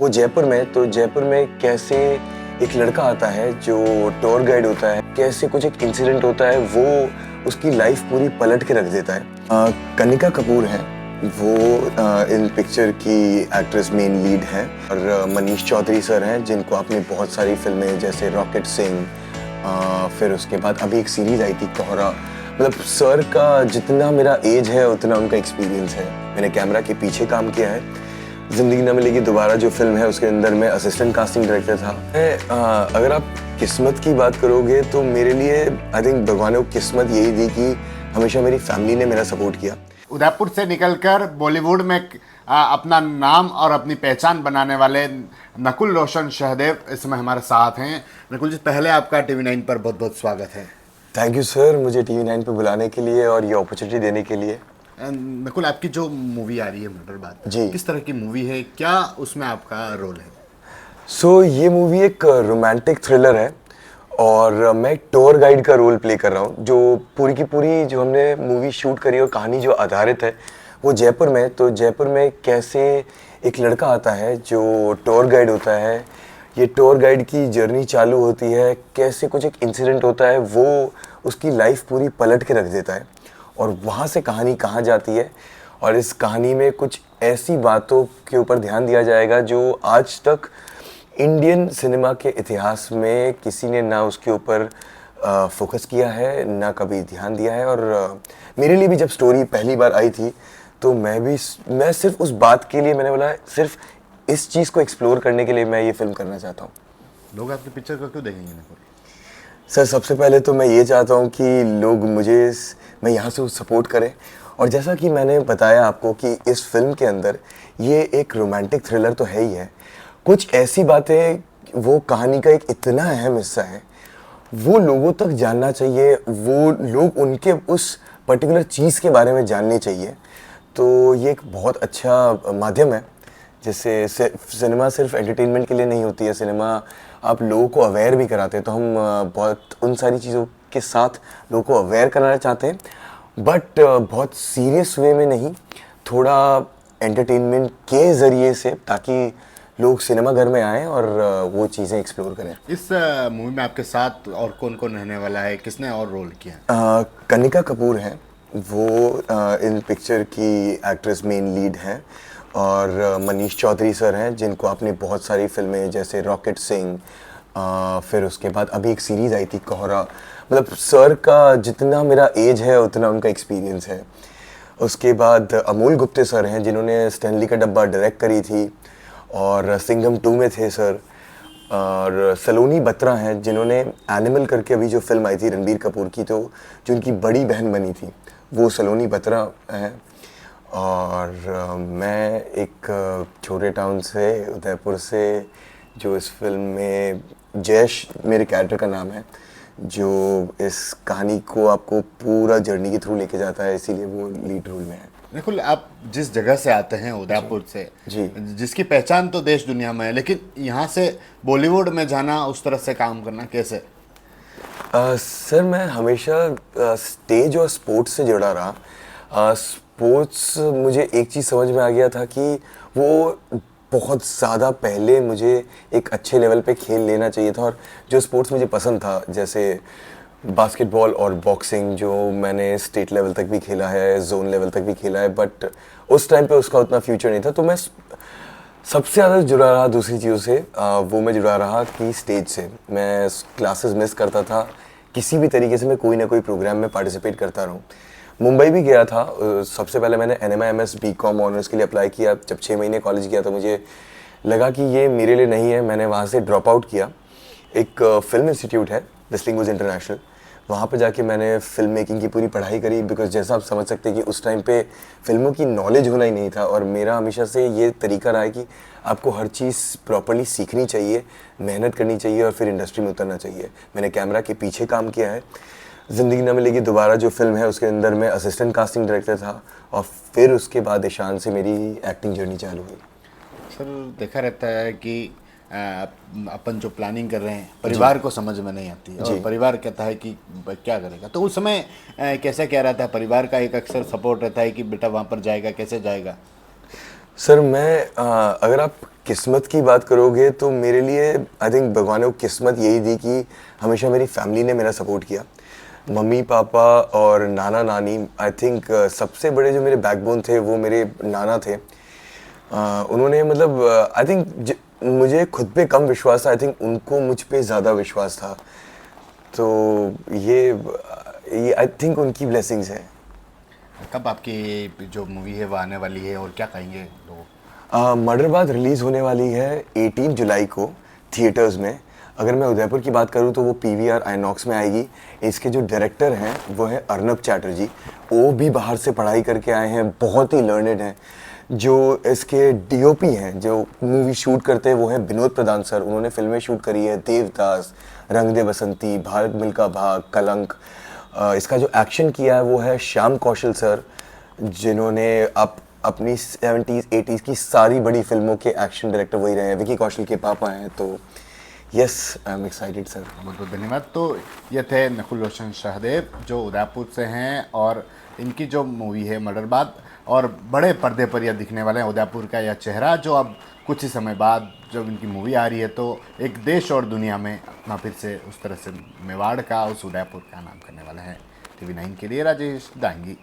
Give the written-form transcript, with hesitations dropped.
वो जयपुर में, तो जयपुर में कैसे एक लड़का आता है जो टूर गाइड होता है, कैसे कुछ एक इंसिडेंट होता है, वो उसकी लाइफ पूरी पलट के रख देता है। कनिका कपूर है वो, इन पिक्चर की एक्ट्रेस मेन लीड है, और मनीष चौधरी सर हैं जिनको आपने बहुत सारी फिल्में जैसे रॉकेट सिंह, फिर उसके बाद अभी एक सीरीज आई थी कोहरा। मतलब सर का जितना मेरा एज है उतना उनका एक्सपीरियंस है। मैंने कैमरा के पीछे काम किया है। जिंदगी न मिलेगी दोबारा जो फिल्म है उसके अंदर मैं असिस्टेंट कास्टिंग डायरेक्टर था। अगर आप किस्मत की बात करोगे तो मेरे लिए आई थिंक भगवान को किस्मत यही दी कि हमेशा मेरी फैमिली ने मेरा सपोर्ट किया। उदयपुर से निकलकर बॉलीवुड में अपना नाम और अपनी पहचान बनाने वाले नकुल रोशन सहदेव इस समय हमारे साथ हैं। नकुल जी, पहले आपका टीवी 9 पर बहुत बहुत स्वागत है। थैंक यू सर, मुझे टीवी 9 पे बुलाने के लिए और ये अपॉर्चुनिटी देने के लिए। नकुल, आपकी जो मूवी आ रही है मर्डर बात जी, किस तरह की मूवी है, क्या उसमें आपका रोल है? ये मूवी एक रोमांटिक थ्रिलर है और मैं एक टूर गाइड का रोल प्ले कर रहा हूँ। जो पूरी की पूरी जो हमने मूवी शूट करी और कहानी जो आधारित है वो जयपुर में, तो जयपुर में कैसे एक लड़का आता है जो टूर गाइड होता है। ये टूर गाइड की जर्नी चालू होती है, कैसे कुछ एक इंसिडेंट होता है वो उसकी लाइफ पूरी पलट के रख देता है, और वहाँ से कहानी कहाँ जाती है। और इस कहानी में कुछ ऐसी बातों के ऊपर ध्यान दिया जाएगा जो आज तक इंडियन सिनेमा के इतिहास में किसी ने ना उसके ऊपर फोकस किया है, ना कभी ध्यान दिया है। और मेरे लिए भी जब स्टोरी पहली बार आई थी तो मैं सिर्फ उस बात के लिए मैंने बोला, सिर्फ इस चीज़ को एक्सप्लोर करने के लिए मैं ये फिल्म करना चाहता हूँ। लोग आपकी पिक्चर को क्यों देखेंगे नकुल? सर, सबसे पहले तो मैं ये चाहता हूँ कि लोग मैं यहाँ से सपोर्ट करें। और जैसा कि मैंने बताया आपको कि इस फिल्म के अंदर ये एक रोमांटिक थ्रिलर तो है ही है, कुछ ऐसी बातें, वो कहानी का एक इतना अहम हिस्सा है, वो लोगों तक जानना चाहिए, वो लोग उनके उस पर्टिकुलर चीज़ के बारे में जानने चाहिए। तो ये एक बहुत अच्छा माध्यम है, जैसे सिनेमा सिर्फ एंटरटेनमेंट के लिए नहीं होती है, सिनेमा आप लोगों को अवेयर भी कराते हैं। तो हम बहुत उन सारी चीज़ों के साथ लोगों को अवेयर कराना चाहते हैं, बट बहुत सीरियस वे में नहीं, थोड़ा एंटरटेनमेंट के ज़रिए से, ताकि लोग सिनेमा घर में आएँ और वो चीज़ें एक्सप्लोर करें। इस मूवी में आपके साथ और कौन कौन रहने वाला है, किसने और रोल किया? कनिका कपूर है वो, इन पिक्चर की एक्ट्रेस मेन लीड है, और मनीष चौधरी सर हैं जिनको आपने बहुत सारी फिल्में जैसे रॉकेट सिंह, फिर उसके बाद अभी एक सीरीज आई थी कोहरा। मतलब सर का जितना मेरा एज है उतना उनका एक्सपीरियंस है। उसके बाद अमोल गुप्ते सर हैं जिन्होंने स्टैनली का डब्बा डायरेक्ट करी थी और सिंघम 2 में थे सर। और सलोनी बत्रा हैं जिन्होंने एनिमल करके अभी जो फिल्म आई थी रणबीर कपूर की, तो जो उनकी बड़ी बहन बनी थी वो सलोनी बत्रा हैं। और मैं एक छोटे टाउन से, उदयपुर से, जो इस फिल्म में जयश मेरे कैरेक्टर का नाम है, जो इस कहानी को आपको पूरा जर्नी के थ्रू लेके जाता है, इसीलिए वो लीड रोल में है। बिल्कुल, आप जिस जगह से आते हैं उदयपुर से, जी, जिसकी पहचान तो देश दुनिया में है, लेकिन यहाँ से बॉलीवुड में जाना, उस तरह से काम करना कैसे? सर, मैं हमेशा स्टेज और स्पोर्ट्स से जुड़ा रहा। स्पोर्ट्स मुझे एक चीज़ समझ में आ गया था कि वो बहुत ज़्यादा पहले मुझे एक अच्छे लेवल पे खेल लेना चाहिए था, और जो स्पोर्ट्स मुझे पसंद था जैसे बास्केटबॉल और बॉक्सिंग, जो मैंने स्टेट लेवल तक भी खेला है, जोन लेवल तक भी खेला है, बट उस टाइम पे उसका उतना फ्यूचर नहीं था। तो मैं सबसे ज़्यादा जुड़ा रहा दूसरी चीज़ों से, वो मैं जुड़ा रहा कि स्टेज से। मैं क्लासेस मिस करता था, किसी भी तरीके से मैं कोई ना कोई प्रोग्राम में पार्टिसिपेट करता रहूँ। मुंबई भी गया था, सबसे पहले मैंने NMIMS BCom ऑनर्स के लिए अप्लाई किया। जब 6 महीने कॉलेज किया तो मुझे लगा कि ये मेरे लिए नहीं है, मैंने वहाँ से ड्रॉप आउट किया। एक फिल्म इंस्टीट्यूट है विस्लिंग इंटरनेशनल, वहाँ पे जाके मैंने फिल्म मेकिंग की पूरी पढ़ाई करी, बिकॉज जैसा आप समझ सकते हैं कि उस टाइम पे फिल्मों की नॉलेज होना ही नहीं था। और मेरा हमेशा से ये तरीका रहा है कि आपको हर चीज़ प्रॉपर्ली सीखनी चाहिए, मेहनत करनी चाहिए और फिर इंडस्ट्री में उतरना चाहिए। मैंने कैमरा के पीछे काम किया है। जिंदगी न मिलेगी दोबारा जो फिल्म है उसके अंदर मैं असिस्टेंट कास्टिंग डायरेक्टर था, और फिर उसके बाद ईशान से मेरी एक्टिंग जर्नी चालू हुई। सर, देखा रहता है कि अपन जो प्लानिंग कर रहे हैं परिवार को समझ में नहीं आती, और परिवार कहता है कि क्या करेगा, तो उस समय कैसा क्या रहता है? परिवार का एक अक्सर सपोर्ट रहता है कि बेटा वहाँ पर जाएगा, कैसे जाएगा? सर, अगर आप किस्मत की बात करोगे तो मेरे लिए आई थिंक भगवान ने वो किस्मत यही दी कि हमेशा मेरी फैमिली ने मेरा सपोर्ट किया। मम्मी पापा और नाना नानी, आई थिंक सबसे बड़े जो मेरे बैकबोन थे वो मेरे नाना थे। उन्होंने मतलब आई थिंक मुझे खुद पे कम विश्वास था, आई थिंक उनको मुझ पे ज़्यादा विश्वास था। तो ये आई थिंक उनकी ब्लेसिंग्स है। कब आपकी जो मूवी है वो आने वाली है और क्या कहेंगे लोग? मर्डरबाद रिलीज़ होने वाली है 18 जुलाई को थिएटर्स में। अगर मैं उदयपुर की बात करूं तो वो पीवीआर आइनॉक्स में आएगी। इसके जो डायरेक्टर हैं वो है अर्नब चैटर्जी। वो भी बाहर से पढ़ाई करके आए हैं, बहुत ही लर्नेड हैं। जो इसके डीओपी हैं, जो मूवी शूट करते हैं, वो हैं विनोद प्रधान सर। उन्होंने फिल्में शूट करी है देवदास, रंग दे बसंती, भारत मिल्खा भाग, कलंक। इसका जो एक्शन किया है वो है श्याम कौशल सर, जिन्होंने अपनी 70s 80s की सारी बड़ी फिल्मों के एक्शन डायरेक्टर वही रहे हैं। विकी कौशल के पापा हैं। तो yes, I am excited sir. बहुत बहुत धन्यवाद। तो ये थे नकुल रोशन सहदेव जो उदयपुर से हैं और इनकी जो मूवी है मर्डरबाद, और बड़े पर्दे पर यह दिखने वाले हैं उदयपुर का यह चेहरा, जो अब कुछ ही समय बाद जब इनकी मूवी आ रही है तो एक देश और दुनिया में अपना फिर से उस तरह से मेवाड़ का, उस उदयपुर का नाम करने वाले हैं। TV9 के लिए राजेश दांगी।